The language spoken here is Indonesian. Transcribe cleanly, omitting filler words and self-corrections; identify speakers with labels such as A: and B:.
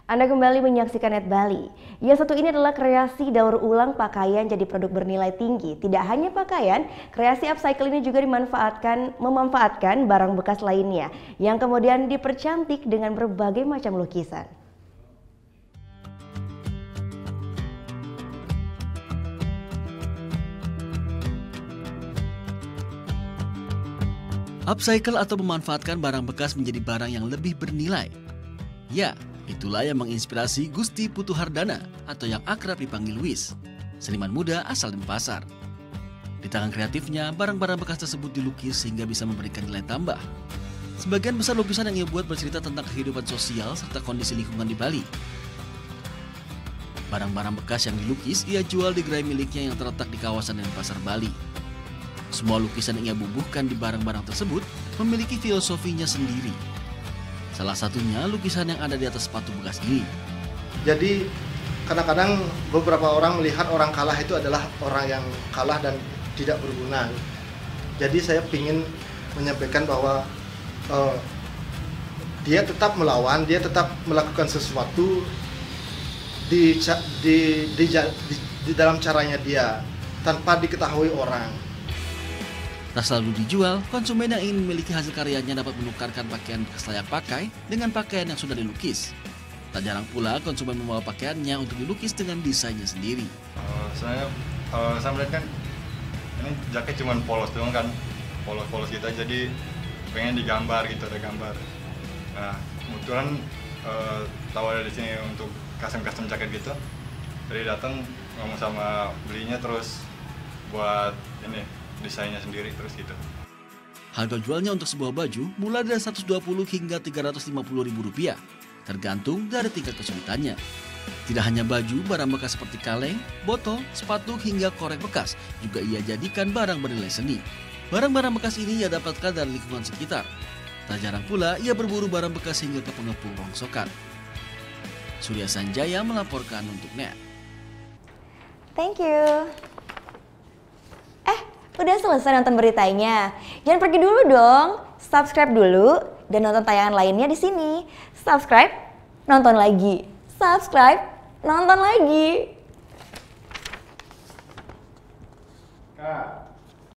A: Anda kembali menyaksikan Net Bali. Yang satu ini adalah kreasi daur ulang pakaian jadi produk bernilai tinggi. Tidak hanya pakaian, kreasi upcycle ini juga memanfaatkan barang bekas lainnya yang kemudian dipercantik dengan berbagai macam lukisan.
B: Upcycle atau memanfaatkan barang bekas menjadi barang yang lebih bernilai. Ya, itulah yang menginspirasi Gusti Putuhardana atau yang akrab dipanggil Wis, seniman muda asal Denpasar. Di tangan kreatifnya, barang-barang bekas tersebut dilukis sehingga bisa memberikan nilai tambah. Sebagian besar lukisan yang ia buat bercerita tentang kehidupan sosial serta kondisi lingkungan di Bali. Barang-barang bekas yang dilukis ia jual di gerai miliknya yang terletak di kawasan Denpasar, Bali. Semua lukisan yang ia bubuhkan di barang-barang tersebut memiliki filosofinya sendiri. Salah satunya lukisan yang ada di atas sepatu bekas ini.
C: Jadi kadang-kadang beberapa orang melihat orang kalah itu adalah orang yang kalah dan tidak berguna. Jadi saya ingin menyampaikan bahwa dia tetap melawan, dia tetap melakukan sesuatu di dalam caranya dia tanpa diketahui orang.
B: Tak selalu dijual, konsumen yang ingin memiliki hasil karyanya dapat menukarkan pakaian bekas layak pakai dengan pakaian yang sudah dilukis. Tak jarang pula konsumen membawa pakaiannya untuk dilukis dengan desainnya sendiri.
D: Saya melihat kan ini jaket cuma polos doang kan, polos gitu aja, jadi pengen digambar gitu, ada gambar. Nah kebetulan tahu ada di sini untuk custom jaket gitu, jadi datang ngomong sama belinya terus buat ini desainnya sendiri terus gitu.
B: Harga jualnya untuk sebuah baju mulai dari 120 hingga 350 ribu rupiah, tergantung dari tingkat kesulitannya. Tidak hanya baju, barang bekas seperti kaleng, botol, sepatu hingga korek bekas juga ia jadikan barang bernilai seni. Barang-barang bekas ini ia dapatkan dari lingkungan sekitar. Tak jarang pula ia berburu barang bekas hingga ke pengepul rongsokan. Surya Sanjaya melaporkan untuk Net.
A: Thank you. Udah selesai nonton beritanya? Jangan pergi dulu dong. Subscribe dulu dan nonton tayangan lainnya di sini. Subscribe, nonton lagi. Subscribe, nonton lagi.
C: Kak.